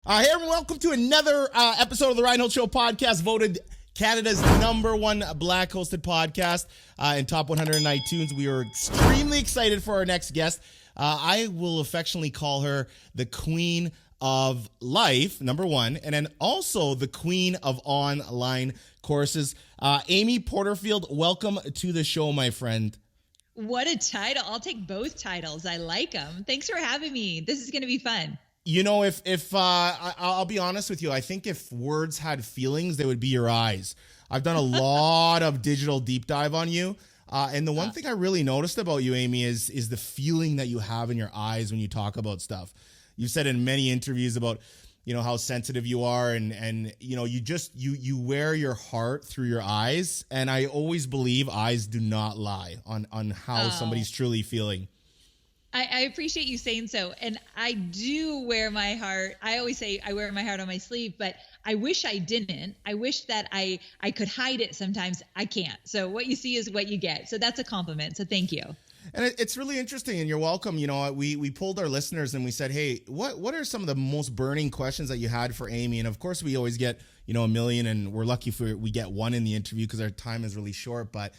Hey, everyone, welcome to another episode of the Ryan Holtz Show podcast, voted Canada's #1 Black hosted podcast and top 100 in iTunes. We are extremely excited for our next guest. I will affectionately call her the Queen of Life, #1, and then also the Queen of Online Courses. Amy Porterfield, welcome to the show, my friend. What a title. I'll take both titles. I like them. Thanks for having me. This is going to be fun. You know, if I'll be honest with you, I think if words had feelings, they would be your eyes. I've done a lot of digital deep dive on you. And the one thing I really noticed about you, Amy, is the feeling that you have in your eyes when you talk about stuff. You've said in many interviews about, you know, how sensitive you are and you know, you wear your heart through your eyes. And I always believe eyes do not lie on how somebody's truly feeling. I appreciate you saying so. And I do wear my heart. I always say I wear my heart on my sleeve, but I wish I didn't. I wish that I could hide it sometimes. I can't. So what you see is what you get. So that's a compliment. So thank you. And it's really interesting, and you're welcome. You know, we polled our listeners and we said, hey, what are some of the most burning questions that you had for Amy? And of course, we always get, you know, 1 million, and we're lucky if we get one in the interview because our time is really short. But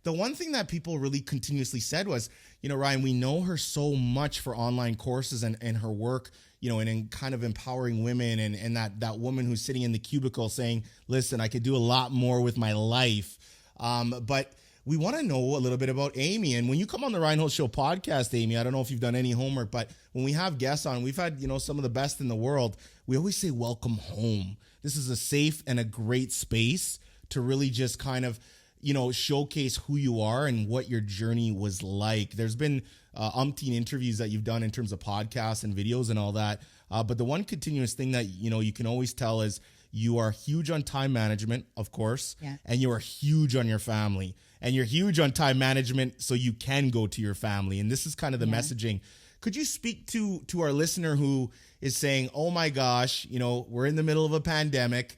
the one thing that people really continuously said was, you know, Ryan, we know her so much for online courses and her work, you know, and in kind of empowering women and that woman who's sitting in the cubicle saying, listen, I could do a lot more with my life. But we want to know a little bit about Amy. And when you come on the Ryan Holtz Show podcast, Amy, I don't know if you've done any homework, but when we have guests on, we've had, you know, some of the best in the world. We always say, welcome home. This is a safe and a great space to really just kind of, you know, showcase who you are and what your journey was like. There's been umpteen interviews that you've done in terms of podcasts and videos and all that. But the one continuous thing that, you know, you can always tell is you are huge on time management, of course, and you are huge on your family. And you're huge on time management so you can go to your family. And this is kind of the messaging. Could you speak to our listener who is saying, oh my gosh, you know, we're in the middle of a pandemic.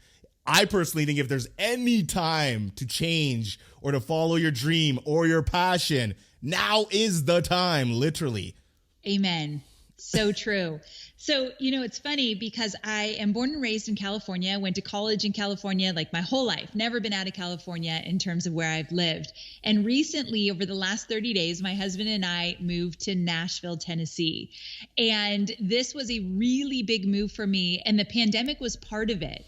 I personally think if there's any time to change or to follow your dream or your passion, now is the time, literally. Amen. So true. So, you know, it's funny because I am born and raised in California, went to college in California like my whole life, never been out of California in terms of where I've lived. And recently, over the last 30 days, my husband and I moved to Nashville, Tennessee. And this was a really big move for me. And the pandemic was part of it.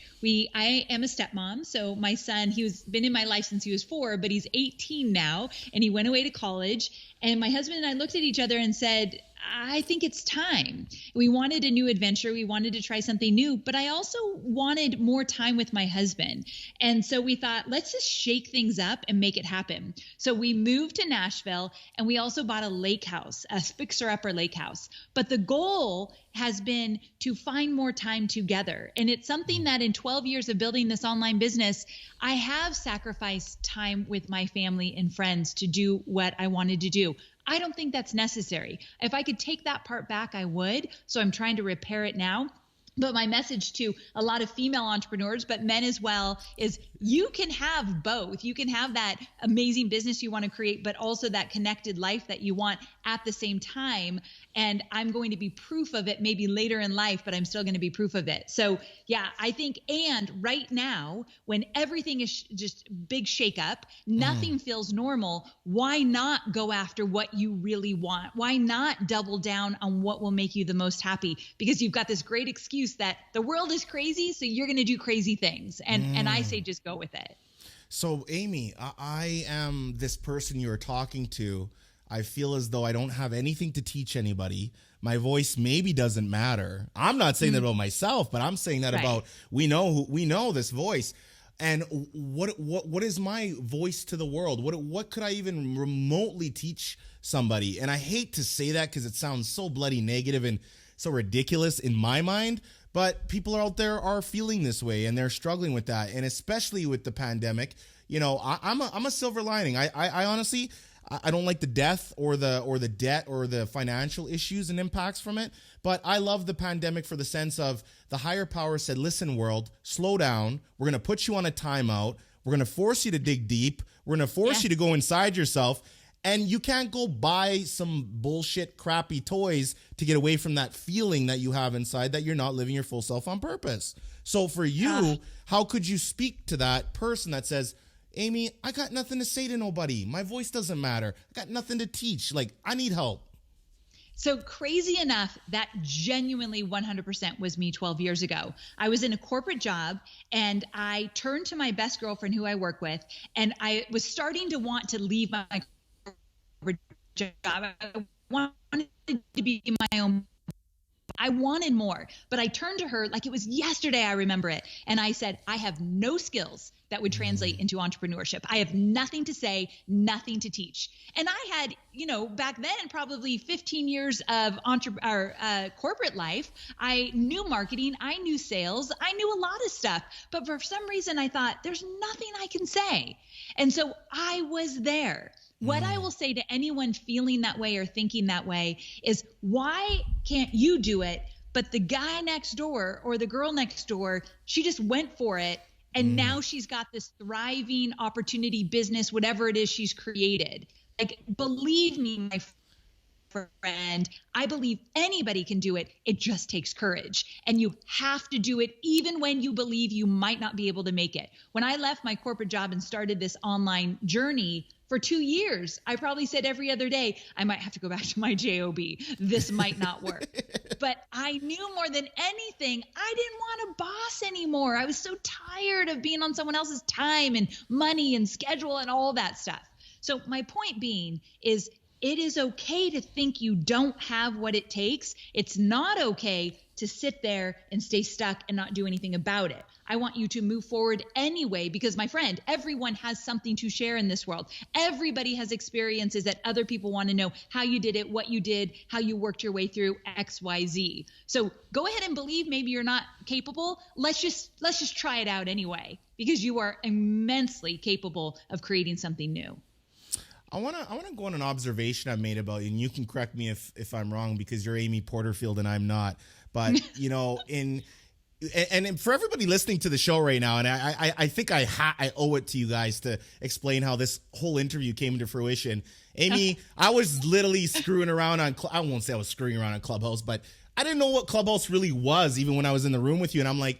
I am a stepmom. So my son, he's been in my life since he was 4, but he's 18 now. And he went away to college. And my husband and I looked at each other and said, I think it's time. We wanted a new adventure. We wanted to try something new, but I also wanted more time with my husband. And so we thought, let's just shake things up and make it happen. So we moved to Nashville, and we also bought a lake house, a fixer-upper lake house. But the goal has been to find more time together. And it's something that in 12 years of building this online business, I have sacrificed time with my family and friends to do what I wanted to do. I don't think that's necessary. If I could take that part back, I would. So I'm trying to repair it now. But my message to a lot of female entrepreneurs, but men as well, is you can have both. You can have that amazing business you want to create, but also that connected life that you want at the same time. And I'm going to be proof of it maybe later in life, but I'm still going to be proof of it. So yeah, I think, and right now, when everything is just big shakeup, nothing feels normal, why not go after what you really want? Why not double down on what will make you the most happy? Because you've got this great excuse that the world is crazy, so you're going to do crazy things. And I say just go with it. So, Amy, I am this person you're talking to. I feel as though I don't have anything to teach anybody. My voice maybe doesn't matter. I'm not saying that about myself, but I'm saying that about we know this voice. And what is my voice to the world? What could I even remotely teach somebody? And I hate to say that because it sounds so bloody negative and so ridiculous in my mind, but people out there are feeling this way and they're struggling with that. And especially with the pandemic, you know, I'm a silver lining. I honestly, I don't like the death or the debt or the financial issues and impacts from it. But I love the pandemic for the sense of the higher power said, listen, world, slow down. We're going to put you on a timeout. We're going to force you to dig deep. We're going to force you to go inside yourself. And you can't go buy some bullshit, crappy toys to get away from that feeling that you have inside that you're not living your full self on purpose. So for you, how could you speak to that person that says, Amy, I got nothing to say to nobody. My voice doesn't matter. I got nothing to teach. Like, I need help. So crazy enough, that genuinely 100% was me 12 years ago. I was in a corporate job and I turned to my best girlfriend who I work with, and I was starting to want to leave my corporate job. I wanted to be my own. I wanted more, but I turned to her like it was yesterday. I remember it. And I said, I have no skills that would translate into entrepreneurship. I have nothing to say, nothing to teach. And I had, back then, probably 15 years of corporate life. I knew marketing. I knew sales. I knew a lot of stuff. But for some reason, I thought there's nothing I can say. And so I was there. What I will say to anyone feeling that way or thinking that way is, why can't you do it? But the guy next door or the girl next door, she just went for it. And now she's got this thriving opportunity, business, whatever it is she's created. Like, believe me, my friend, I believe anybody can do it. It just takes courage. And you have to do it even when you believe you might not be able to make it. When I left my corporate job and started this online journey, for 2 years, I probably said every other day, I might have to go back to my job. This might not work. But I knew more than anything, I didn't want a boss anymore. I was so tired of being on someone else's time and money and schedule and all that stuff. So my point being is, it is okay to think you don't have what it takes. It's not okay to sit there and stay stuck and not do anything about it. I want you to move forward anyway, because, my friend, everyone has something to share in this world. Everybody has experiences that other people want to know how you did it, what you did, how you worked your way through X, Y, Z. So go ahead and believe maybe you're not capable. Let's just try it out anyway, because you are immensely capable of creating something new. I want to go on an observation I've made about you, and you can correct me if I'm wrong, because you're Amy Porterfield and I'm not. But, and for everybody listening to the show right now, and I think I owe it to you guys to explain how this whole interview came into fruition. Amy, I was literally screwing around I won't say I was screwing around on Clubhouse, but I didn't know what Clubhouse really was, even when I was in the room with you. And I'm like,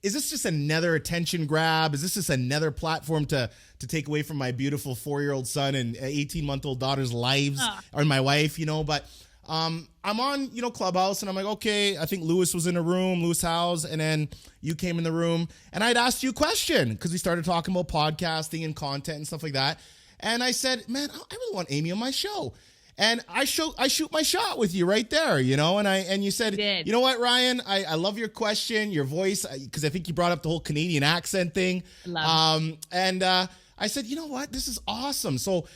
is this just another attention grab? Is this just another platform to take away from my beautiful 4-year-old son and 18-month-old daughter's lives, or my wife, But I'm on, Clubhouse, and I'm like, okay, I think Lewis was in a room, Lewis Howes, and then you came in the room, and I'd asked you a question because we started talking about podcasting and content and stuff like that. And I said, man, I really want Amy on my show. And I shoot my shot with you right there, and you said, you know what, Ryan, I love your question, your voice, because I think you brought up the whole Canadian accent thing. And I said, you know what, this is awesome. So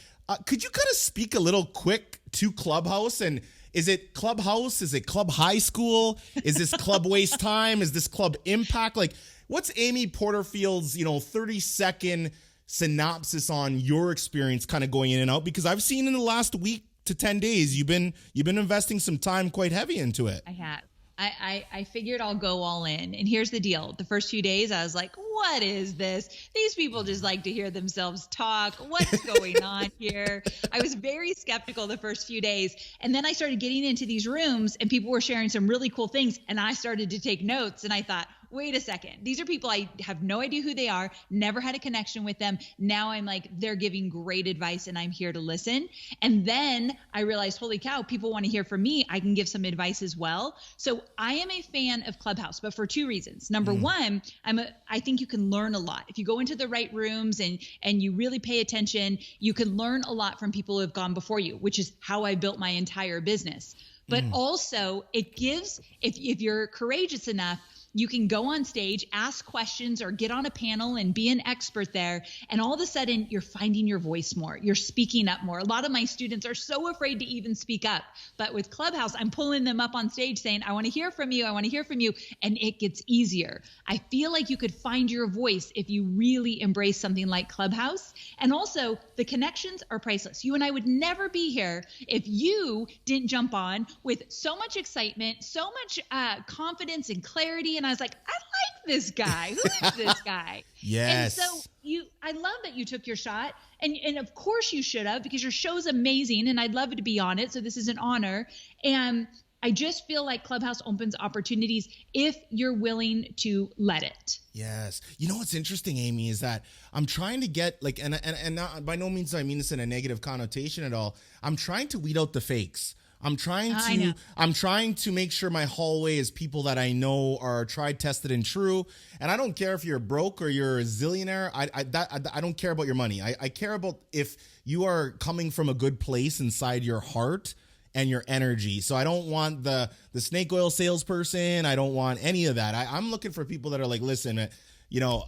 could you kind of speak a little quick to Clubhouse? And is it Clubhouse? Is it Club High School? Is this Club Waste Time? Is this Club Impact? Like, what's Amy Porterfield's, 30-second synopsis on your experience kind of going in and out? Because I've seen in the last week to 10 days, you've been investing some time quite heavy into it. I have. I figured I'll go all in. And here's the deal. The first few days, I was like, what is this? These people just like to hear themselves talk. What's going on here? I was very skeptical the first few days. And then I started getting into these rooms and people were sharing some really cool things. And I started to take notes, and I thought, wait a second. These are people I have no idea who they are, never had a connection with them. Now I'm like, they're giving great advice and I'm here to listen. And then I realized, holy cow, people want to hear from me. I can give some advice as well. So I am a fan of Clubhouse, but for 2 reasons. Number one, I think you can learn a lot. If you go into the right rooms and you really pay attention, you can learn a lot from people who have gone before you, which is how I built my entire business. But also it gives, if you're courageous enough, you can go on stage, ask questions, or get on a panel and be an expert there. And all of a sudden, you're finding your voice more. You're speaking up more. A lot of my students are so afraid to even speak up. But with Clubhouse, I'm pulling them up on stage saying, I want to hear from you. I want to hear from you. And it gets easier. I feel like you could find your voice if you really embrace something like Clubhouse. And also, the connections are priceless. You and I would never be here if you didn't jump on with so much excitement, so much confidence and clarity. And I was like, I like this guy? Who is this guy? Yes. And so I love that you took your shot, and of course you should have, because your show's amazing and I'd love to be on it. So this is an honor. And I just feel like Clubhouse opens opportunities if you're willing to let it. Yes. You know what's interesting, Amy, is that I'm trying to get like, and not, by no means do I mean this in a negative connotation at all. I'm trying to weed out the fakes. I'm trying to make sure my hallway is people that I know are tried, tested, and true. And I don't care if you're broke or you're a zillionaire. I don't care about your money. I care about if you are coming from a good place inside your heart and your energy. So I don't want the snake oil salesperson. I don't want any of that. I'm looking for people that are like, listen,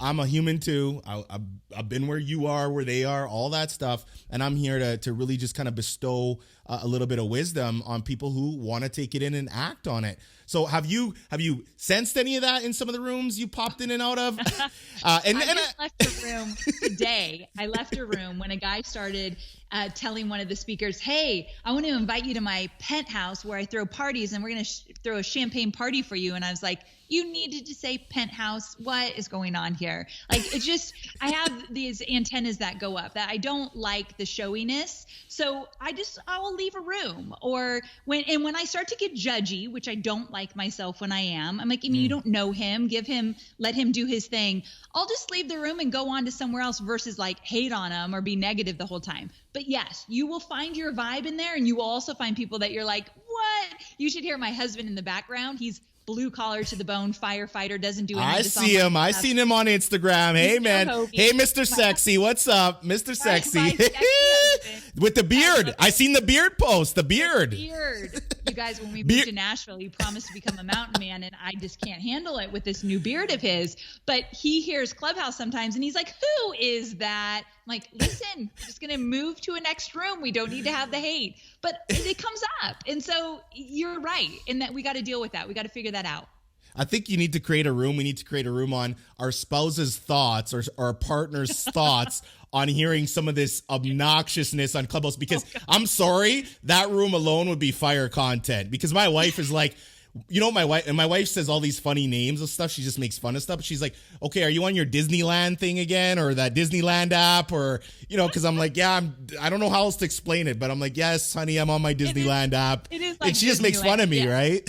I'm a human too. I've been where you are, where they are, all that stuff. And I'm here to really just kind of bestow a little bit of wisdom on people who want to take it in and act on it. So have you sensed any of that in some of the rooms you popped in and out of? I left a room today. I left a room when a guy started telling one of the speakers, hey, I want to invite you to my penthouse where I throw parties, and we're going to throw a champagne party for you. And I was like, you needed to say penthouse. What is going on here? Like, it's just, I have these antennas that go up that I don't like the showiness. So I will leave a room. Or when I start to get judgy, which I don't like myself when I am, I'm like, I mean, you don't know him, let him do his thing. I'll just leave the room and go on to somewhere else versus like hate on him or be negative the whole time. But yes, you will find your vibe in there, and you will also find people that you're like, what? You should hear my husband in the background. He's blue collar to the bone, firefighter, doesn't do anything. I see him. I seen him on Instagram. Hey, man. Hey, Mr. Sexy. What's up, Mr. Sexy? With the beard. I seen the beard post. The beard. The beard. You guys, when we moved to Nashville, he promised to become a mountain man, and I just can't handle it with this new beard of his. But he hears Clubhouse sometimes, and he's like, who is that? I'm like, listen, we're just going to move to a next room. We don't need to have the hate. But it comes up. And so you're right in that we got to deal with that. We got to figure that out. I think you need to create a room. We need to create a room on our spouse's thoughts or our partner's thoughts on hearing some of this obnoxiousness on Clubhouse, because I'm sorry, that room alone would be fire content, because my wife is like, my wife says all these funny names of stuff. She just makes fun of stuff. But she's like, okay, are you on your Disneyland thing again, or that Disneyland app, or, because I'm like, yeah, I don't know how else to explain it, but I'm like, yes, honey, I'm on my Disneyland app. It is like and she just makes fun of me, right?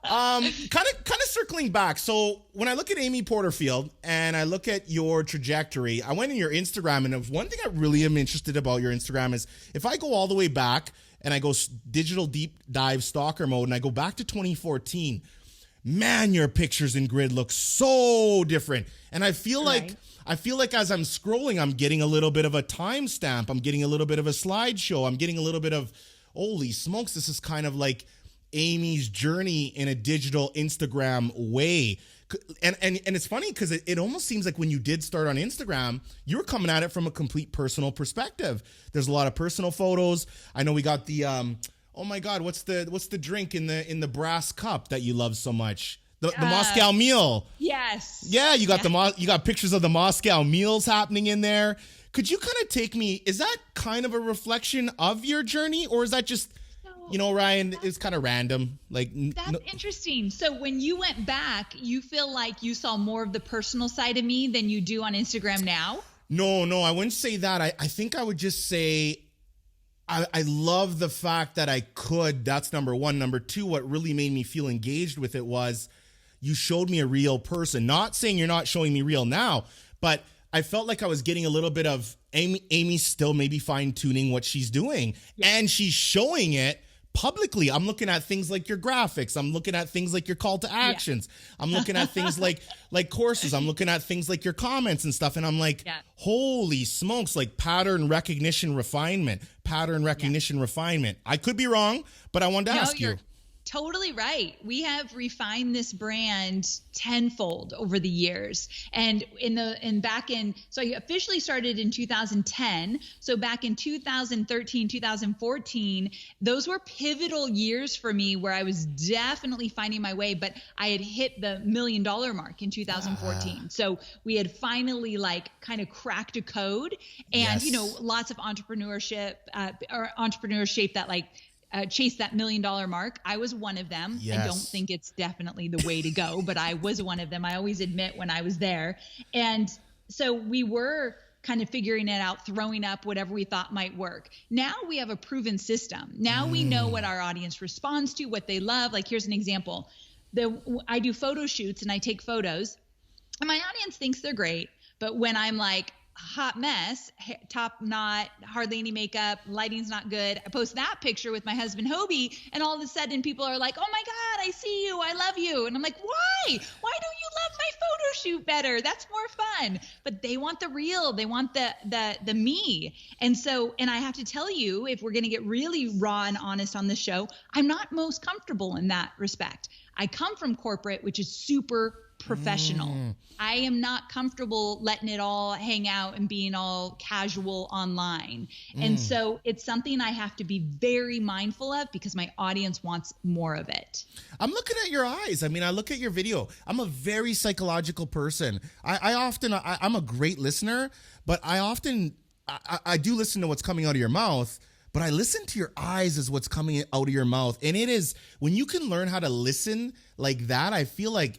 Kind of circling back. So when I look at Amy Porterfield and I look at your trajectory, I went in your Instagram, and one thing I really am interested about your Instagram is if I go all the way back and I go digital deep dive stalker mode and I go back to 2014, man, your pictures in grid look so different. And I feel like as I'm scrolling, I'm getting a little bit of a timestamp. I'm getting a little bit of a slideshow. I'm getting a little bit of, holy smokes, this is kind of like Amy's journey in a digital Instagram way. And it's funny because it almost seems like when you did start on Instagram, you were coming at it from a complete personal perspective. There's a lot of personal photos. I know we got the oh my God, what's the drink in the brass cup that you love so much? The Moscow meal. Yes. Yeah, you got you got pictures of the Moscow meals happening in there. Could you kind of take me? Is that kind of a reflection of your journey, or is that just, Ryan, it's kind of random? That's interesting. So when you went back, you feel like you saw more of the personal side of me than you do on Instagram now? No, I wouldn't say that. I think I would just say I love the fact that I could. That's number one. Number two, what really made me feel engaged with it was you showed me a real person. Not saying you're not showing me real now, but I felt like I was getting a little bit of Amy's still maybe fine-tuning what she's doing. Yeah. And she's showing it publicly. I'm looking at things like your graphics. I'm looking at things like your call to actions. Yeah. I'm looking at things like courses. I'm looking at things like your comments and stuff. And I'm like, holy smokes, like pattern recognition refinement. I could be wrong, but I wanted to ask you. Totally right. We have refined this brand tenfold over the years. And so I officially started in 2010. So back in 2013, 2014, those were pivotal years for me where I was definitely finding my way, but I had hit the $1 million mark in 2014. So we had finally kind of cracked a code, and, lots of entrepreneurship that chase that $1 million mark. I was one of them. Yes. I don't think it's definitely the way to go, but I was one of them. I always admit when I was there. And so we were kind of figuring it out, throwing up whatever we thought might work. Now we have a proven system. Now we know what our audience responds to, what they love. Like, here's an example. I do photo shoots and I take photos, and my audience thinks they're great. But when I'm like, hot mess, top knot, hardly any makeup, lighting's not good, I post that picture with my husband Hobie, and all of a sudden people are like, oh my God, I see you, I love you. And I'm like, why don't you love my photo shoot better? That's more fun. But they want the real, they want the me. And I have to tell you, if we're going to get really raw and honest on this show, I'm not most comfortable in that respect. I come from corporate, which is super professional. I am not comfortable letting it all hang out and being all casual online. And so it's something I have to be very mindful of because my audience wants more of it. I'm looking at your eyes. I mean, I look at your video. I'm a very psychological person. I'm a great listener, but I do listen to what's coming out of your mouth. But I listen to your eyes as what's coming out of your mouth. And it is, when you can learn how to listen like that, I feel like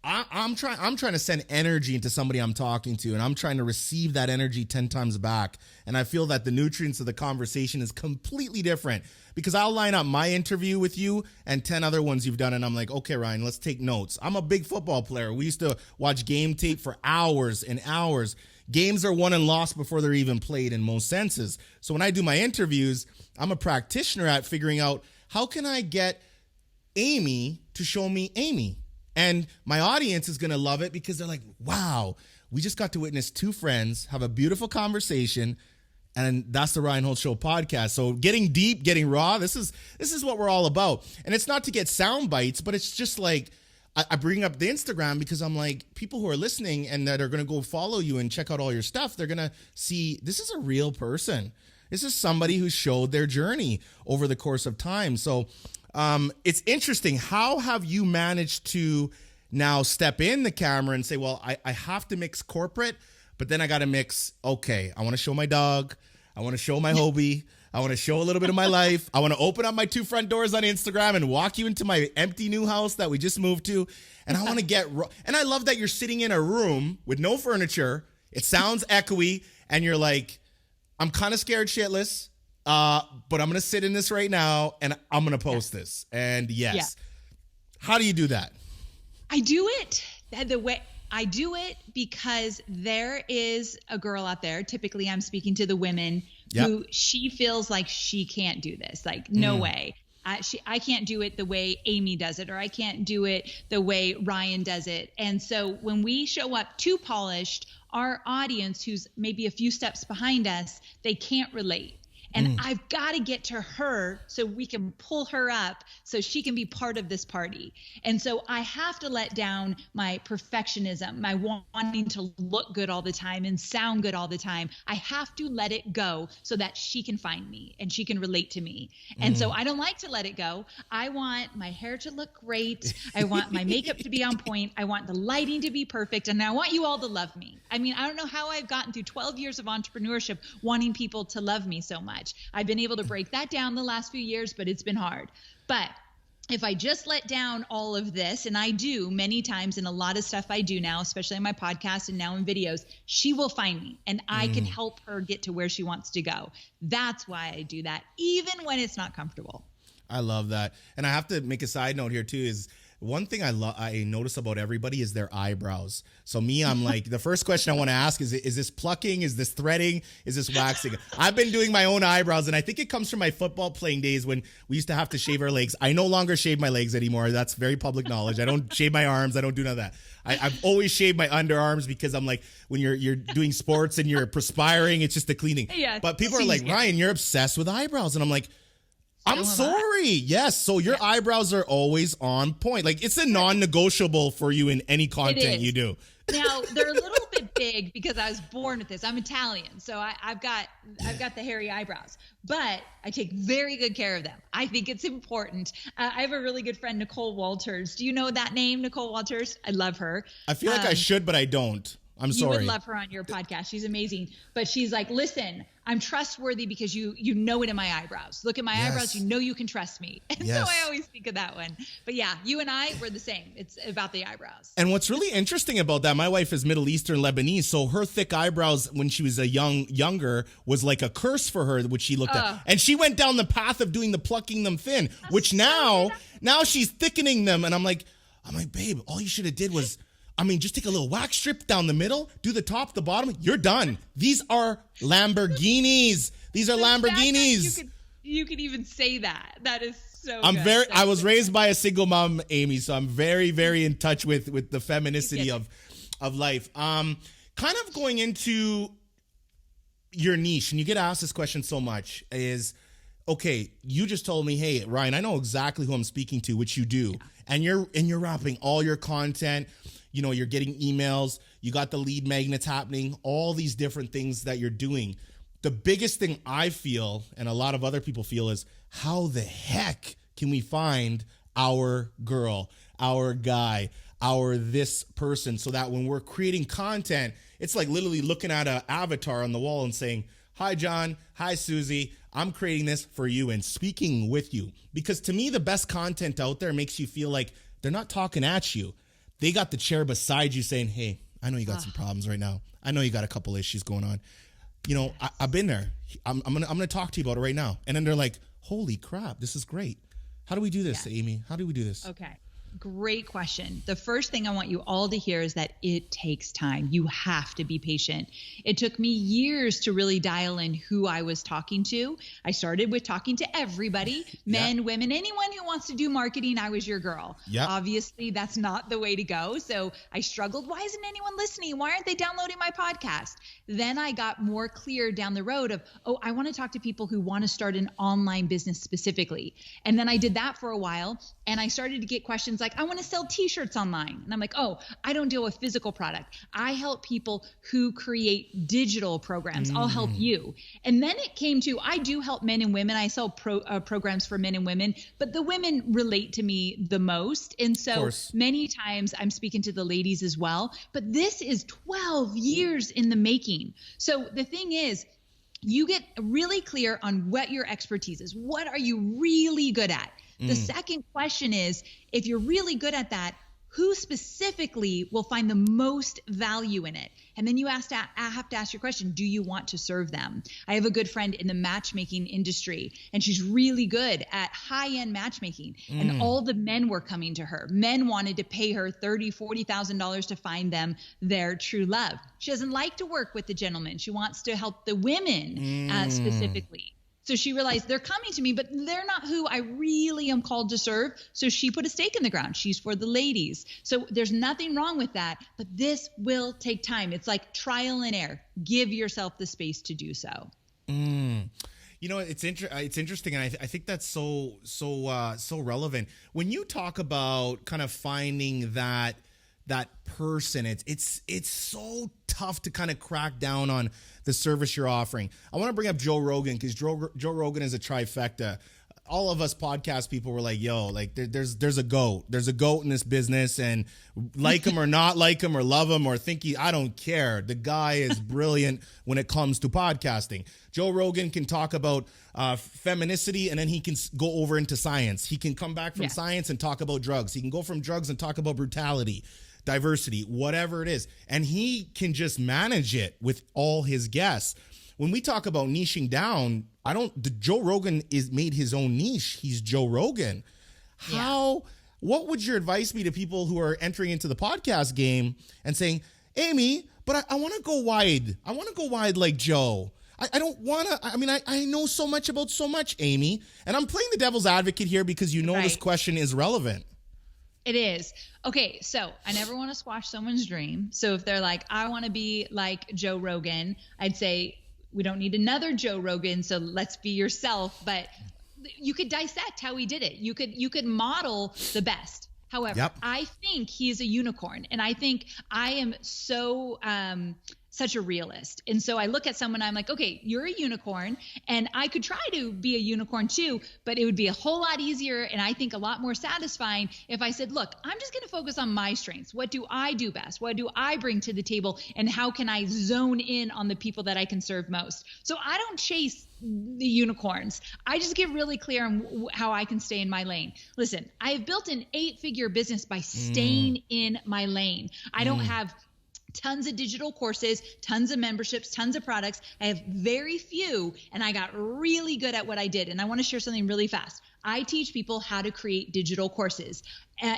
I'm trying to send energy into somebody I'm talking to, and I'm trying to receive that energy 10 times back. And I feel that the nutrients of the conversation is completely different, because I'll line up my interview with you and 10 other ones you've done, and I'm like, okay, Ryan, let's take notes. I'm a big football player. We used to watch game tape for hours and hours. Games are won and lost before they're even played in most senses. So when I do my interviews, I'm a practitioner at figuring out, how can I get Amy to show me Amy? And my audience is going to love it because they're like, wow, we just got to witness two friends have a beautiful conversation. And that's the Ryan Holtz Show podcast. So getting deep, getting raw, this is what we're all about. And it's not to get sound bites, but it's just like, I bring up the Instagram because I'm like, people who are listening and that are going to go follow you and check out all your stuff, they're going to see this is a real person. This is somebody who showed their journey over the course of time. So it's interesting. How have you managed to now step in the camera and say, well, I have to mix corporate, but then I got to mix, okay, I want to show my dog. I want to show my Hobie. I want to show a little bit of my life. I want to open up my 2 front doors on Instagram and walk you into my empty new house that we just moved to. And I want to get and I love that you're sitting in a room with no furniture. It sounds echoey. And you're like, I'm kind of scared shitless, but I'm going to sit in this right now and I'm going to post this. And yes. How do you do that? I do it the way I do it because there is a girl out there. Typically, I'm speaking to the women who she feels like she can't do this. Like, no way. I can't do it the way Amy does it, or I can't do it the way Ryan does it. And so when we show up too polished, our audience, who's maybe a few steps behind us, they can't relate. And I've got to get to her so we can pull her up so she can be part of this party. And so I have to let down my perfectionism, my wanting to look good all the time and sound good all the time. I have to let it go so that she can find me and she can relate to me. And so I don't like to let it go. I want my hair to look great. I want my makeup to be on point. I want the lighting to be perfect. And I want you all to love me. I mean, I don't know how I've gotten through 12 years of entrepreneurship wanting people to love me so much. I've been able to break that down the last few years, but it's been hard. But if I just let down all of this, and I do many times in a lot of stuff I do now, especially on my podcast and now in videos, she will find me and I can help her get to where she wants to go. That's why I do that, even when it's not comfortable. I love that. And I have to make a side note here too, is one thing I notice about everybody is their eyebrows. So me, I'm like, the first question I want to ask is this plucking? Is this threading? Is this waxing? I've been doing my own eyebrows, and I think it comes from my football playing days when we used to have to shave our legs. I no longer shave my legs anymore. That's very public knowledge. I don't shave my arms. I don't do none of that. I've always shaved my underarms because I'm like, when you're doing sports and you're perspiring, it's just the cleaning. Yeah, but people are like, Ryan, you're obsessed with eyebrows. And I'm like, I'm sorry. Yes. So your eyebrows are always on point. Like, it's a non-negotiable for you in any content you do. Now, they're a little bit big because I was born with this. I'm Italian, so I've got the hairy eyebrows, but I take very good care of them. I think it's important. I have a really good friend, Nicole Walters. Do you know that name, Nicole Walters? I love her. I feel like I should, but I don't. I'm You sorry. would love her on your podcast. She's amazing. But she's like, listen, I'm trustworthy because you know it in my eyebrows. Look at my eyebrows. You know you can trust me. And so I always think of that one. But yeah, you and I, we're the same. It's about the eyebrows. And what's really interesting about that, my wife is Middle Eastern Lebanese, so her thick eyebrows when she was younger was like a curse for her, which she looked at. And she went down the path of doing the plucking them thin, which now she's thickening them. And I'm like, babe, all you should have did was, just take a little wax strip down the middle, do the top, the bottom. You're done. These are Lamborghinis. These are Lamborghinis. You could even say that. That is so good. I was raised by a single mom, Amy, so I'm very, very in touch with the feminicity of life. Kind of going into your niche, and you get asked this question so much, is, okay, you just told me, hey, Ryan, I know exactly who I'm speaking to, which you do. Yeah. And you're wrapping all your content. You're getting emails, you got the lead magnets happening, all these different things that you're doing. The biggest thing I feel, and a lot of other people feel, is how the heck can we find our girl, our guy, our this person, so that when we're creating content, it's like literally looking at an avatar on the wall and saying, hi, John, hi, Susie, I'm creating this for you and speaking with you. Because to me, the best content out there makes you feel like they're not talking at you. They got the chair beside you saying, hey, I know you got some problems right now. I know you got a couple issues going on. I've been there. I'm gonna talk to you about it right now. And then they're like, holy crap, this is great. How do we do this, Amy? How do we do this? Okay. Great question. The first thing I want you all to hear is that it takes time. You have to be patient. It took me years to really dial in who I was talking to. I started with talking to everybody, men, women, anyone who wants to do marketing. I was your girl. Yep. Obviously, that's not the way to go. So I struggled. Why isn't anyone listening? Why aren't they downloading my podcast? Then I got more clear down the road of, I want to talk to people who want to start an online business specifically. And then I did that for a while, and I started to get questions like, I want to sell t-shirts online. And I'm like, I don't deal with physical product. I help people who create digital programs. I'll help you. And then it came to, I do help men and women. I sell programs for men and women, but the women relate to me the most. And so many times I'm speaking to the ladies as well, but this is 12 years in the making. So the thing is, you get really clear on what your expertise is. What are you really good at? The second question is, if you're really good at that, who specifically will find the most value in it? And then I have to ask your question, do you want to serve them? I have a good friend in the matchmaking industry, and she's really good at high-end matchmaking. And all the men were coming to her. Men wanted to pay her $30,000, $40,000 to find them their true love. She doesn't like to work with the gentlemen. She wants to help the women specifically. So she realized they're coming to me, but they're not who I really am called to serve. So she put a stake in the ground. She's for the ladies. So there's nothing wrong with that, but this will take time. It's like trial and error. Give yourself the space to do so. It's interesting, and I think that's so relevant. When you talk about kind of finding that person, it's so tough to kind of crack down on the service you're offering. I want to bring up Joe Rogan, because Joe Rogan is a trifecta. All of us podcast people were like, yo, like there's a goat. There's a goat in this business, and like him or not like him or love him or think I don't care. The guy is brilliant when it comes to podcasting. Joe Rogan can talk about feminicity, and then he can go over into science. He can come back from science and talk about drugs. He can go from drugs and talk about brutality, diversity, whatever it is. And he can just manage it with all his guests. When we talk about niching down, Joe Rogan made his own niche. He's Joe Rogan. What would your advice be to people who are entering into the podcast game and saying, Amy, but I want to go wide. I want to go wide like Joe. I don't want to, I know so much about so much, Amy. And I'm playing the devil's advocate here because this question is relevant. It is. Okay, so I never want to squash someone's dream. So if they're like, I want to be like Joe Rogan, I'd say, we don't need another Joe Rogan, so let's be yourself. But you could dissect how he did it. You could model the best. However, I think he is a unicorn, and I think I am so such a realist. And so I look at someone, I'm like, okay, you're a unicorn, and I could try to be a unicorn too, but it would be a whole lot easier and I think a lot more satisfying if I said, look, I'm just going to focus on my strengths. What do I do best? What do I bring to the table? And how can I zone in on the people that I can serve most? So I don't chase the unicorns. I just get really clear on how I can stay in my lane. Listen, I have built an 8-figure business by staying in my lane. I don't have tons of digital courses, tons of memberships, tons of products. I have very few, and I got really good at what I did. And I want to share something really fast. I teach people how to create digital courses.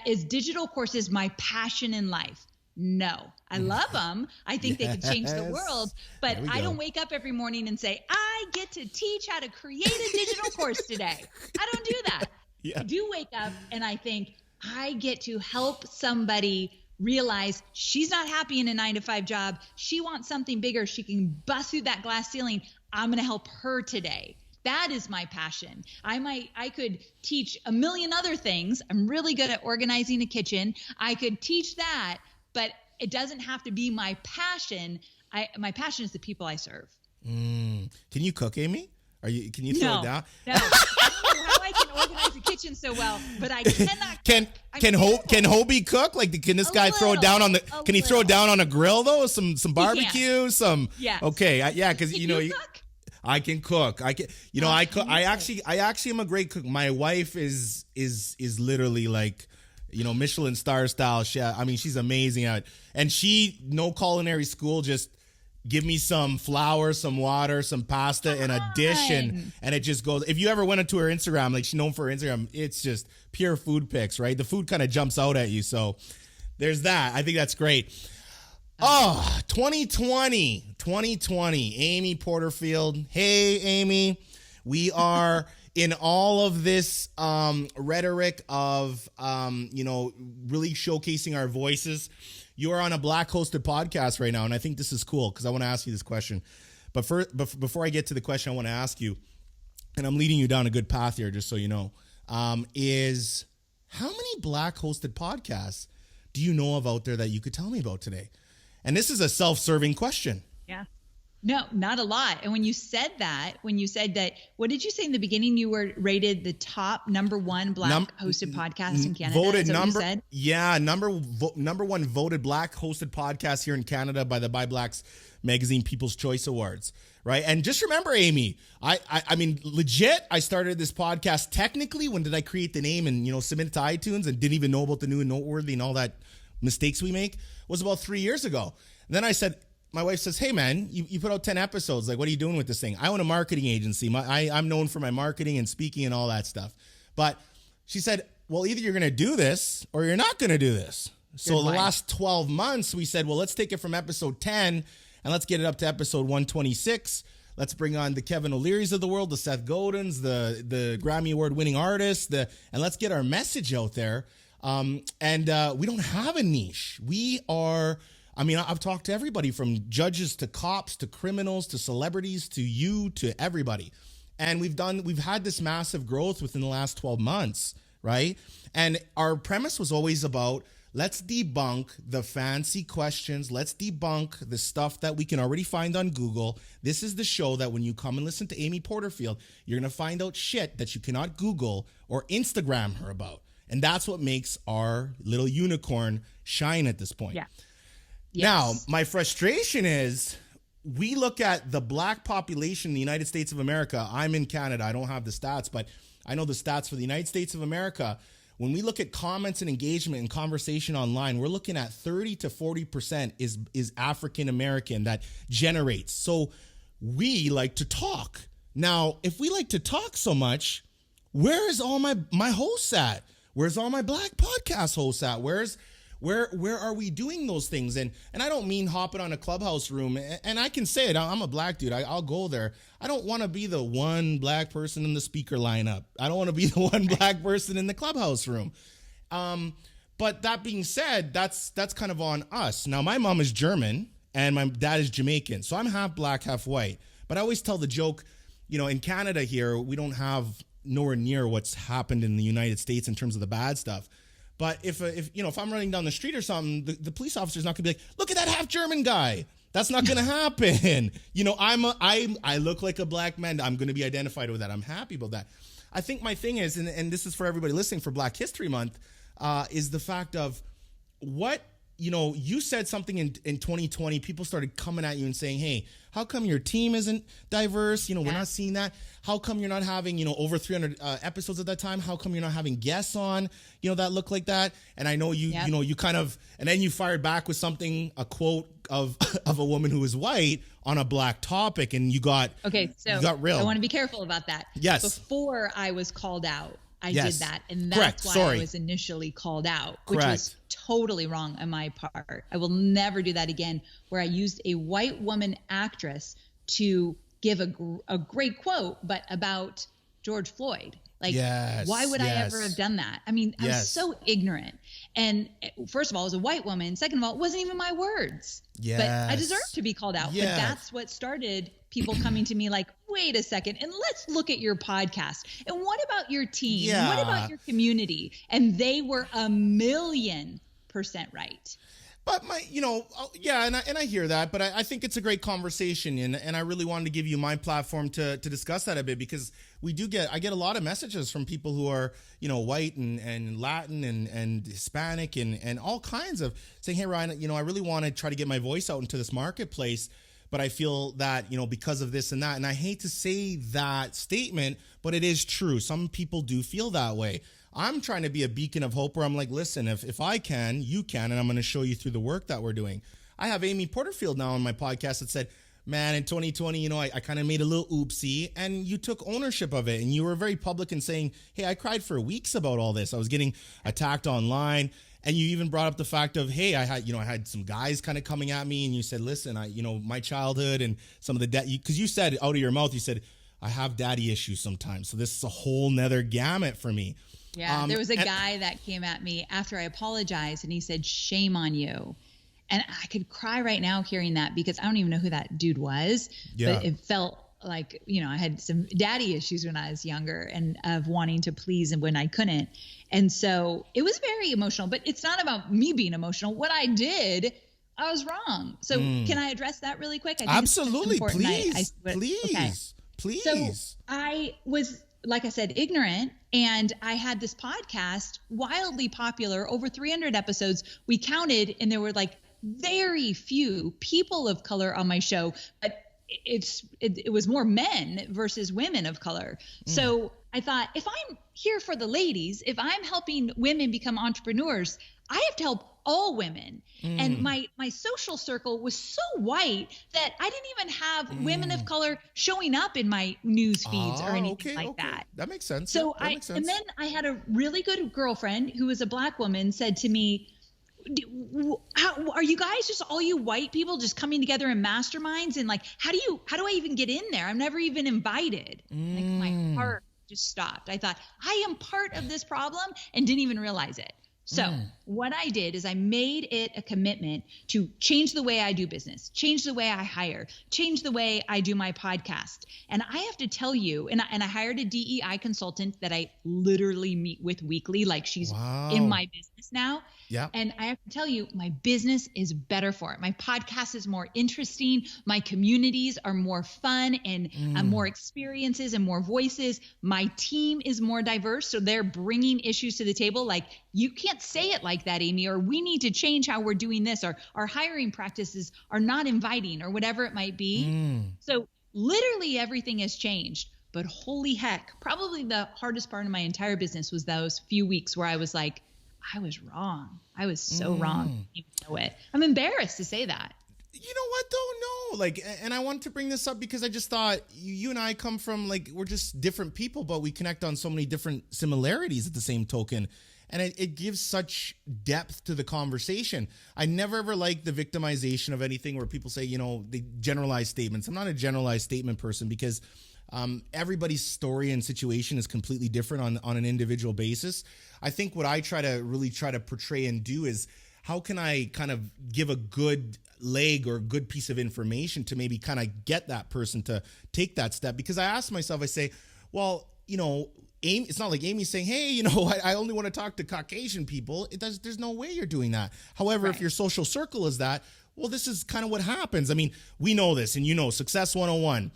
Is digital courses my passion in life? No, I love them. I think they could change the world, but I don't wake up every morning and say, I get to teach how to create a digital course today. I don't do that. I do wake up and I think I get to help somebody realize she's not happy in a 9-to-5 job. She wants something bigger. She can bust through that glass ceiling. I'm going to help her today. That is my passion. I could teach a million other things. I'm really good at organizing a kitchen. I could teach that, but it doesn't have to be my passion. My passion is the people I serve. Can you cook, Amy? Can you throw it down? No. I don't know how I can organize a kitchen so well, but I cannot. Can Hobie cook? Like, can this guy throw it down on the? Can he throw it down on a grill though? Some barbecue, some. Yes. Okay, because I can cook. I can. I cook. I actually am a great cook. My wife is literally like, Michelin star style chef. I mean, she's amazing at it. And no culinary school, just give me some flour, some water, some pasta, and a dish, and it just goes. If you ever went into her Instagram, like she's known for her Instagram, it's just pure food pics, right? The food kind of jumps out at you. So there's that. I think that's great. 2020, Amy Porterfield. Hey, Amy. We are in all of this rhetoric of, really showcasing our voices. You are on a Black hosted podcast right now, and I think this is cool because I want to ask you this question. But before I get to the question, I want to ask you, and I'm leading you down a good path here, just so you know, is how many Black hosted podcasts do you know of out there that you could tell me about today? And this is a self-serving question. Yeah. No, not a lot. And when you said that, what did you say in the beginning? You were rated the top number one Black hosted podcast in Canada. Voted number one voted Black hosted podcast here in Canada by the By Blacks magazine People's Choice Awards. Right. And just remember, Amy, I mean, legit, I started this podcast technically. When did I create the name and, submit it to iTunes and didn't even know about the new and noteworthy and all that mistakes we make was about 3 years ago. And then I said, my wife says, hey, man, you put out 10 episodes. Like, what are you doing with this thing? I own a marketing agency. I'm known for my marketing and speaking and all that stuff. But she said, well, either you're going to do this or you're not going to do this. So the last 12 months, we said, well, let's take it from episode 10 and let's get it up to episode 126. Let's bring on the Kevin O'Leary's of the world, the Seth Godins, the Grammy Award winning artists, and let's get our message out there. And we don't have a niche. I've talked to everybody from judges to cops to criminals to celebrities to you to everybody. And we've had this massive growth within the last 12 months, right? And our premise was always about, let's debunk the fancy questions. Let's debunk the stuff that we can already find on Google. This is the show that when you come and listen to Amy Porterfield, you're going to find out shit that you cannot Google or Instagram her about. And that's what makes our little unicorn shine at this point. Yeah. Yes. Now, my frustration is we look at the Black population in the United States of America. I'm in Canada. I don't have the stats, but I know the stats for the United States of America. When we look at comments and engagement and conversation online, we're looking at 30 to 40% is African American that generates. So we like to talk. Now, if we like to talk so much, where is all my hosts at? Where's all my Black podcast hosts at? Where are we doing those things? And I don't mean hopping on a Clubhouse room. And I can say it. I'm a Black dude. I'll go there. I don't want to be the one Black person in the speaker lineup. I don't want to be the one Black person in the Clubhouse room. But that being said, that's kind of on us. Now, my mom is German and my dad is Jamaican. So I'm half Black, half white. But I always tell the joke, in Canada here, we don't have nowhere near what's happened in the United States in terms of the bad stuff. But if I'm running down the street or something, the police officer's not gonna be like, look at that half German guy. That's not going to happen. You know, I look like a black man. I'm going to be identified with that. I'm happy about that. I think my thing is, and this is for everybody listening for Black History Month, is the fact of what, you know, you said something in 2020, people started coming at you and saying, hey, how come your team isn't diverse? You know, we're not seeing that. How come you're not having, you know, over 300 episodes at that time? How come you're not having guests on, you know, that look like that? And I know you, you know, you kind of, and then you fired back with something, a quote of a woman who is white on a black topic, and you got, you got real. I want to be careful about that. Yes. Before I was called out, I did that. And Correct. that's why I was initially called out, which was totally wrong on my part. I will never do that again, where I used a white woman actress to give a great quote, but about George Floyd. Like, why would I ever have done that? I mean, I was so ignorant. And first of all, as a white woman, second of all, it wasn't even my words. But I deserved to be called out. But that's what started people coming to me like, wait a second, and let's look at your podcast. And what about your team? And what about your community? And they were 1,000,000% right. But you know, and I hear that, but I think it's a great conversation, and I really wanted to give you my platform to discuss that a bit, because I get a lot of messages from people who are, you know, white and Latin and Hispanic and all kinds of saying, hey, Ryan, you know, I really want to try to get my voice out into this marketplace, but I feel that, you know, because of this and that, and I hate to say that statement, but it is true. Some people do feel that way. I'm trying to be a beacon of hope where I'm like, listen, if I can, you can, and I'm going to show you through the work that we're doing. I have Amy Porterfield now on my podcast that said, man, in 2020, you know, I kind of made a little oopsie, and you took ownership of it, and you were very public in saying, hey, I cried for weeks about all this. I was getting attacked online, and you even brought up the fact of, hey, I had some guys kind of coming at me, and you said, listen, you know, my childhood and some of the because you said out of your mouth, you said, I have daddy issues sometimes, so this is a whole nother gamut for me. Yeah, there was a guy that came at me after I apologized, and he said, shame on you. And I could cry right now hearing that, because I don't even know who that dude was. Yeah. But it felt like, you know, I had some daddy issues when I was younger, and of wanting to please and when I couldn't. And so it was very emotional, but it's not about me being emotional. What I did, I was wrong. So can I address that really quick? I think absolutely. Please. Please. So I was, like I said, ignorant. And I had this podcast, wildly popular, over 300 episodes. We counted, and there were like very few people of color on my show, but it was more men versus women of color. So I thought, if I'm here for the ladies, if I'm helping women become entrepreneurs, I have to help all women. And my social circle was so white that I didn't even have women of color showing up in my news feeds or anything that. That makes sense. So and then I had a really good girlfriend who was a black woman, said to me, how are you guys, just all you white people just coming together in masterminds? And like, how do I even get in there? I'm never even invited. Like, my heart just stopped. I thought, I am part of this problem, and didn't even realize it. So what I did is I made it a commitment to change the way I do business, change the way I hire, change the way I do my podcast. And I have to tell you, and I hired a DEI consultant that I literally meet with weekly, like she's in my business now. Yeah. And I have to tell you, my business is better for it. My podcast is more interesting. My communities are more fun and more experiences and more voices. My team is more diverse. So they're bringing issues to the table. Like, you can't say it like that, Amy, or we need to change how we're doing this, or our hiring practices are not inviting, or whatever it might be. So literally everything has changed. But holy heck, probably the hardest part of my entire business was those few weeks where I was like, I was wrong. I was so wrong. You know it. I'm embarrassed to say that. You know what, though? No, like, and I wanted to bring this up because I just thought you and I come from, like, we're just different people, but we connect on so many different similarities at the same token. And it gives such depth to the conversation. I never ever liked the victimization of anything where people say, you know, they generalize statements. I'm not a generalized statement person, because everybody's story and situation is completely different on an individual basis. I think what I try to portray and do is, how can I kind of give a good leg or a good piece of information to maybe kind of get that person to take that step? Because I ask myself, I say, well, you know, it's not like Amy's saying, hey, you know, I only want to talk to Caucasian people. There's no way you're doing that. However, if your social circle is that, well, this is kind of what happens. I mean, we know this, and you know, Success 101.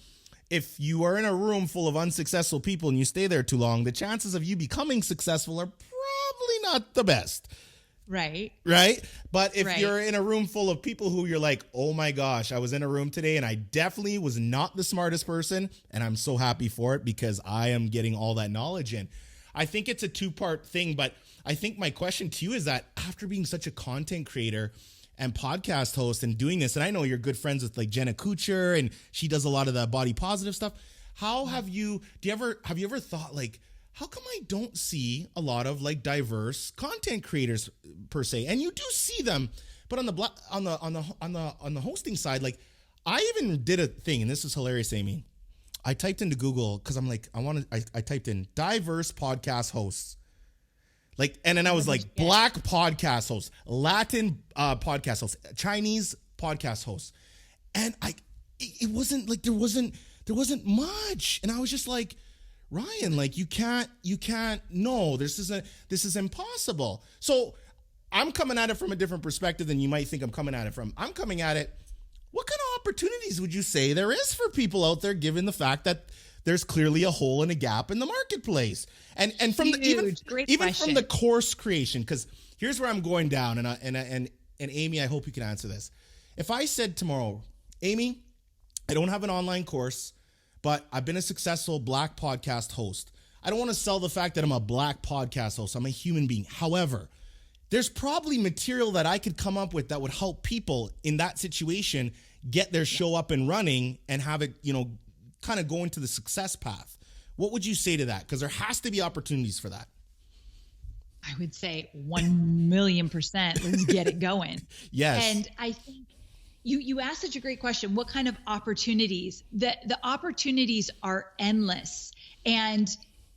If you are in a room full of unsuccessful people and you stay there too long, the chances of you becoming successful are probably not the best. Right. But if you're in a room full of people who you're like, oh my gosh, I was in a room today and I definitely was not the smartest person, and I'm so happy for it because I am getting all that knowledge in. I think it's a two-part thing, but I think my question to you is that after being such a content creator and podcast host and doing this, and I know you're good friends with like Jenna Kutcher, and she does a lot of the body positive stuff. How have you ever thought like, how come I don't see a lot of like diverse content creators per se? And you do see them, but on the hosting side, like I even did a thing, and this is hilarious, Amy. I typed into Google because I'm like, I typed in diverse podcast hosts. Like, and then I was like, Black podcast hosts, Latin podcast hosts, Chinese podcast hosts. And it wasn't like, there wasn't much. And I was just like, Ryan, like you can't, no, this is impossible. So I'm coming at it from a different perspective than you might think I'm coming at it from. I'm coming at it, what kind of opportunities would you say there is for people out there, given the fact that there's clearly a hole and a gap in the marketplace? And from even from the course creation, because here's where I'm going down, and Amy, I hope you can answer this. If I said tomorrow, Amy, I don't have an online course, but I've been a successful Black podcast host. I don't want to sell the fact that I'm a Black podcast host. I'm a human being. However, there's probably material that I could come up with that would help people in that situation get their show up and running and have it, you know, kind of go into the success path. What would you say to that? Because there has to be opportunities for that. I would say 1,000,000%. Let's get it going. Yes. And I think you asked such a great question. What kind of opportunities? The opportunities are endless. And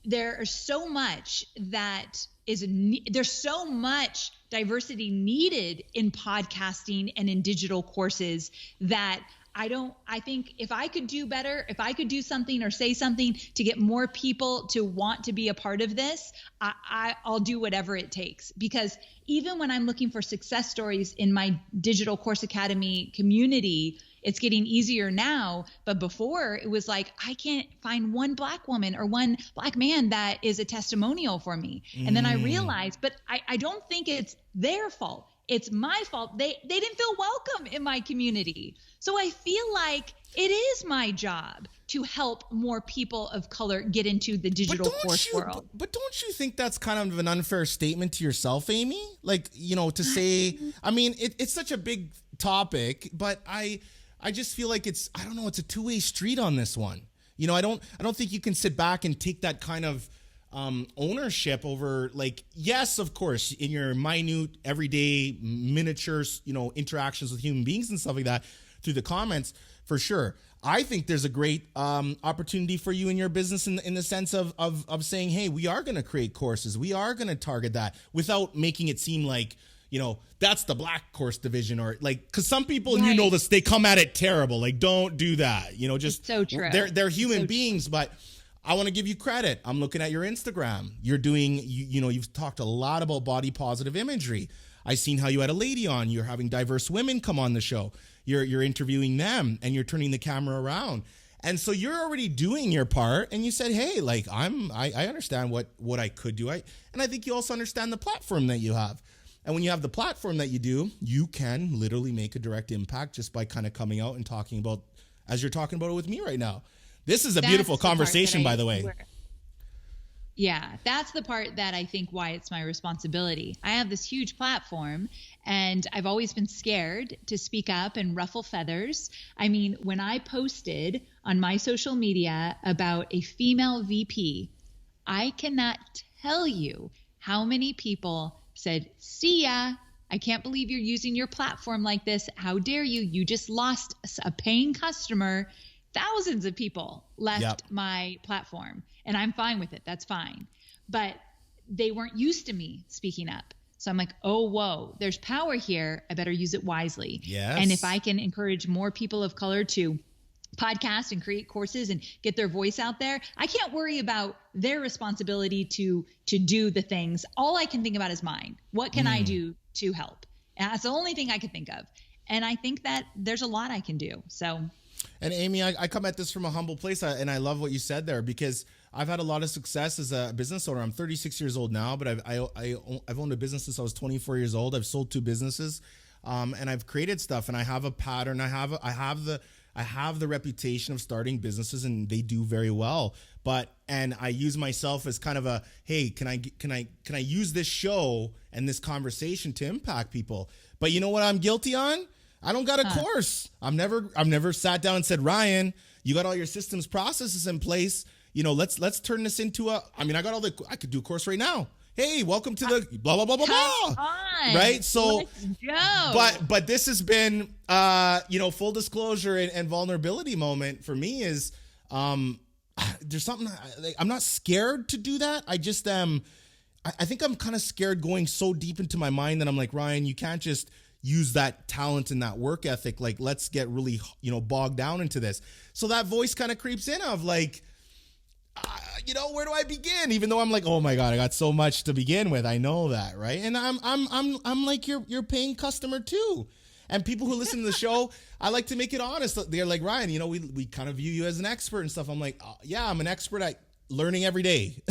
there's so much there's so much diversity needed in podcasting and in digital courses that I think if I could do better, if I could do something or say something to get more people to want to be a part of this, I'll do whatever it takes. Because even when I'm looking for success stories in my Digital Course Academy community, it's getting easier now. But before it was like, I can't find one Black woman or one Black man that is a testimonial for me. And then I realized, but I don't think it's their fault. It's my fault. They didn't feel welcome in my community. So I feel like it is my job to help more people of color get into the digital course world. But don't you think that's kind of an unfair statement to yourself, Amy? Like, you know, to say, I mean, it's such a big topic, but I just feel like it's a two-way street on this one. You know, I don't think you can sit back and take that kind of ownership over, like, yes, of course, in your minute, everyday, miniatures, you know, interactions with human beings and stuff like that through the comments, for sure. I think there's a great opportunity for you in your business in the sense of saying, hey, we are going to create courses. We are going to target that without making it seem like, you know, that's the Black course division, or like, because some people, and you know this, they come at it terrible. Like, don't do that. You know, just it's so true. They're human beings, but I want to give you credit. I'm looking at your Instagram. You're doing, you know, you've talked a lot about body positive imagery. I've seen how you had a lady on. You're having diverse women come on the show. You're interviewing them, and you're turning the camera around. And so you're already doing your part, and you said, hey, like, I understand what I could do. And I think you also understand the platform that you have. And when you have the platform that you do, you can literally make a direct impact just by kind of coming out and talking about, as you're talking about it with me right now. This is a beautiful conversation, by the way. Yeah, that's the part that I think why it's my responsibility. I have this huge platform, and I've always been scared to speak up and ruffle feathers. I mean, when I posted on my social media about a female VP, I cannot tell you how many people said, see ya, I can't believe you're using your platform like this. How dare you? You just lost a paying customer. Thousands of people left my platform, and I'm fine with it. That's fine. But they weren't used to me speaking up. So I'm like, oh, whoa, there's power here. I better use it wisely. Yes. And if I can encourage more people of color to podcast and create courses and get their voice out there. I can't worry about their responsibility to do the things. All I can think about is mine. What can I do to help? And that's the only thing I can think of. And I think that there's a lot I can do. So. And Amy, I come at this from a humble place, and I love what you said there, because I've had a lot of success as a business owner. I'm 36 years old now, but I've owned a business since I was 24 years old. I've sold 2 businesses, and I've created stuff, and I have a pattern. I have the reputation of starting businesses, and they do very well. And I use myself as kind of a, hey, can I use this show and this conversation to impact people? But you know what I'm guilty on? I don't got a course. I've never sat down and said, Ryan, you got all your systems, processes in place. Let's turn this into I could do a course right now. Hey, welcome to the blah, blah, blah, blah, blah. Right? So, but this has been, full disclosure and vulnerability moment for me is, there's something, I'm not scared to do that. I just I think I'm kind of scared going so deep into my mind that I'm like, Ryan, you can't just use that talent and that work ethic. Like, let's get really, bogged down into this. So that voice kind of creeps in of like, where do I begin? Even though I'm like, oh my God, I got so much to begin with. I know that, right? And I'm like your paying customer too. And people who listen to the show, I like to make it honest. They're like, Ryan, we kind of view you as an expert and stuff. I'm like, yeah, I'm an expert at learning every day.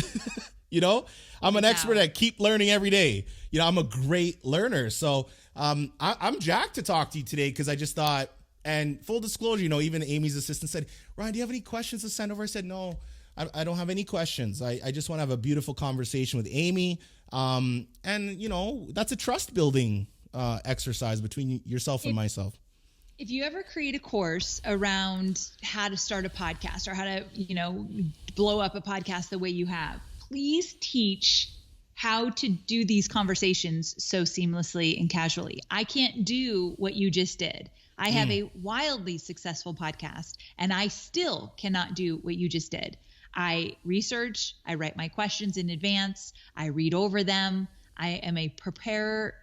I'm an expert at keep learning every day. I'm a great learner. So I'm jacked to talk to you today because I just thought, and full disclosure, even Amy's assistant said, Ryan, do you have any questions to send over? I said, no, I don't have any questions. I just want to have a beautiful conversation with Amy. And that's a trust building exercise between yourself and myself. If you ever create a course around how to start a podcast or how to, blow up a podcast the way you have, please teach how to do these conversations so seamlessly and casually. I can't do what you just did. I have a wildly successful podcast, and I still cannot do what you just did. I research, I write my questions in advance, I read over them. I am a preparer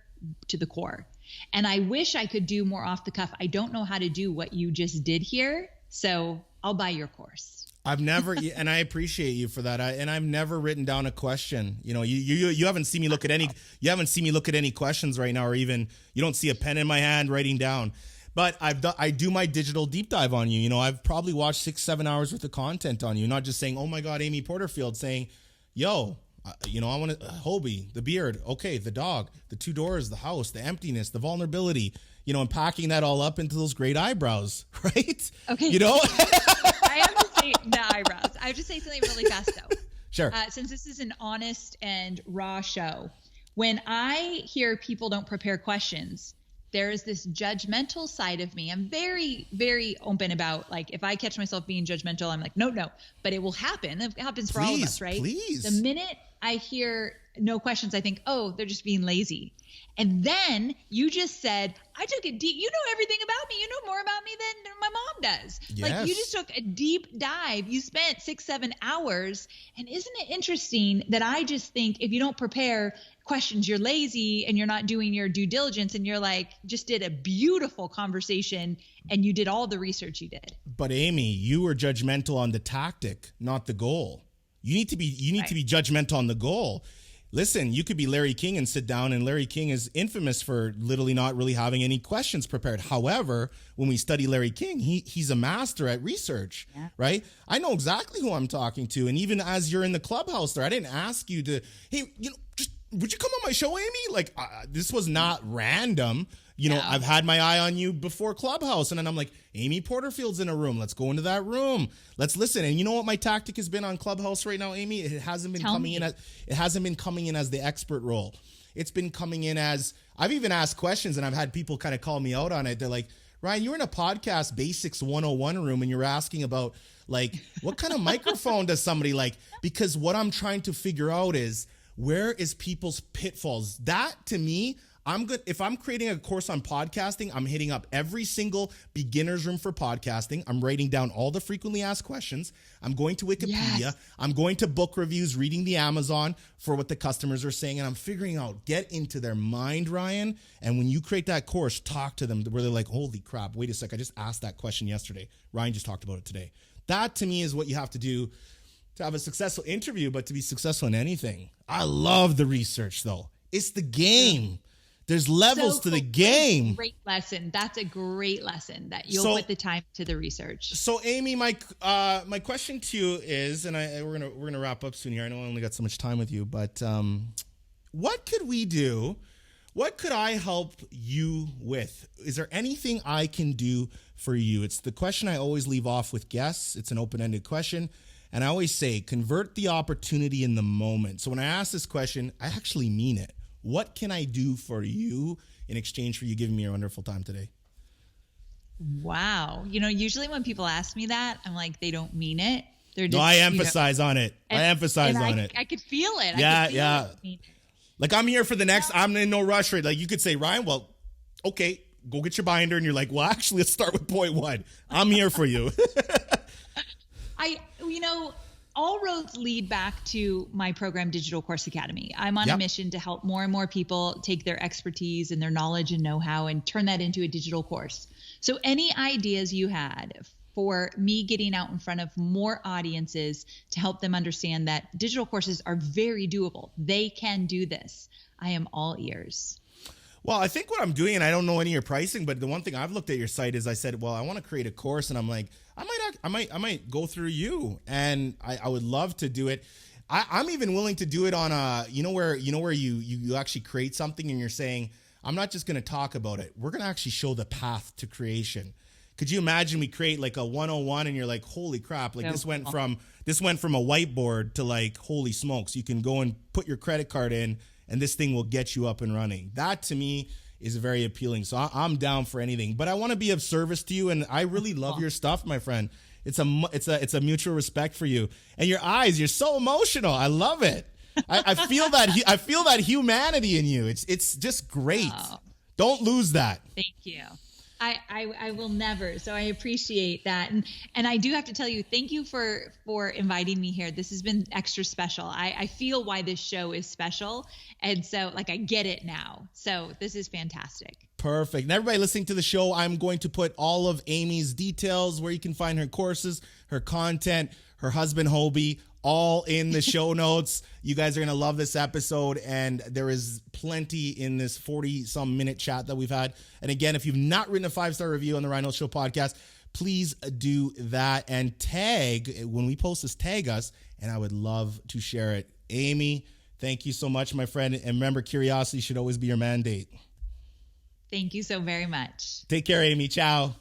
to the core. And I wish I could do more off the cuff. I don't know how to do what you just did here, so I'll buy your course. I've never, and I appreciate you for that. I've never written down a question. You haven't seen me look at any questions right now, or even you don't see a pen in my hand writing down. But I do my digital deep dive on you. I've probably watched 6-7 hours worth of content on you. Not just saying, oh my God, Amy Porterfield, saying, yo, I want to, Hobie, the beard, okay, the dog, the 2 doors, the house, the emptiness, the vulnerability, and packing that all up into those great eyebrows, right? Okay. I have to say the eyebrows. I have to say something really fast though. Sure. Since this is an honest and raw show, when I hear people don't prepare questions, there is this judgmental side of me. I'm very, very open about, like, if I catch myself being judgmental, I'm like, no, but it will happen. It happens for all of us, right? Please. The minute I hear no questions, I think, oh, they're just being lazy. And then you just said, I took a deep, you know everything about me. You know more about me than my mom does. Yes. Like, you just took a deep dive. You spent 6-7 hours. And isn't it interesting that I just think if you don't prepare questions, you're lazy and you're not doing your due diligence, and you're like, just did a beautiful conversation and you did all the research you did. But Amy, you were judgmental on the tactic, not the goal. You need to be judgmental on the goal. Listen, you could be Larry King and sit down, and Larry King is infamous for literally not really having any questions prepared. However, when we study Larry King, he's a master at research, right? I know exactly who I'm talking to. And even as you're in the Clubhouse there, I didn't ask you to, hey, just would you come on my show, Amy? Like, this was not random. I've had my eye on you before Clubhouse. And then I'm like, Amy Porterfield's in a room. Let's go into that room. Let's listen. And you know what my tactic has been on Clubhouse right now, Amy? It hasn't been coming in as the expert role. It's been coming in as, I've even asked questions, and I've had people kind of call me out on it. They're like, Ryan, you're in a podcast basics 101 room, and you're asking about, like, what kind of microphone does somebody like? Because what I'm trying to figure out is, where is people's pitfalls? That, to me, if I'm creating a course on podcasting, I'm hitting up every single beginner's room for podcasting. I'm writing down all the frequently asked questions. I'm going to Wikipedia. Yes. I'm going to book reviews, reading the Amazon for what the customers are saying. And I'm figuring out, get into their mind, Ryan. And when you create that course, talk to them where they're like, holy crap, wait a sec. I just asked that question yesterday. Ryan just talked about it today. That to me is what you have to do to have a successful interview, but to be successful in anything. I love the research though. It's the game. There's levels to the game. Great lesson. That's a great lesson that you'll put the time to the research. So Amy, my question to you is, and we're gonna wrap up soon here. I know I only got so much time with you, but what could we do? What could I help you with? Is there anything I can do for you? It's the question I always leave off with guests. It's an open-ended question. And I always say, convert the opportunity in the moment. So when I ask this question, I actually mean it. What can I do for you in exchange for you giving me your wonderful time today? Wow. Usually when people ask me that, I'm like, they don't mean it. They're just, I emphasize on it. I emphasize on it. I could feel it. Yeah. Like I'm here for the next, I'm in no rush, right? Like you could say, Ryan, well, okay, go get your binder. And you're like, well, actually, let's start with point one. I'm here for you. All roads lead back to my program, Digital Course Academy. I'm on a mission to help more and more people take their expertise and their knowledge and know-how and turn that into a digital course. So any ideas you had for me getting out in front of more audiences to help them understand that digital courses are very doable. They can do this. I am all ears. Well, I think what I'm doing, and I don't know any of your pricing, but the one thing I've looked at your site is I said, well, I want to create a course, and I'm like, I might go through you, and I would love to do it. I'm even willing to do it on where you actually create something and you're saying, I'm not just going to talk about it. We're going to actually show the path to creation. Could you imagine we create like a 101 and you're like, holy crap, like this went from a whiteboard to like, holy smokes, you can go and put your credit card in and this thing will get you up and running. That to me is very appealing. So I'm down for anything, but I want to be of service to you. And I really love your stuff, my friend. It's a mutual respect for you, and your eyes, you're so emotional. I love it. I feel that humanity in you. It's just great. Oh. Don't lose that. Thank you. I will never. So I appreciate that. And I do have to tell you, thank you for inviting me here. This has been extra special. I feel why this show is special. And so I get it now. So this is fantastic. Perfect. And everybody listening to the show, I'm going to put all of Amy's details, where you can find her courses, her content, her husband, Hobie, all in the show notes. You guys are going to love this episode, and there is plenty in this 40-some minute chat that we've had. And again, if you've not written a 5-star review on the Ryan Holtz Show podcast, please do that, and when we post this, tag us, and I would love to share it. Amy, thank you so much, my friend. And remember, curiosity should always be your mandate. Thank you so very much. Take care, Amy. Ciao.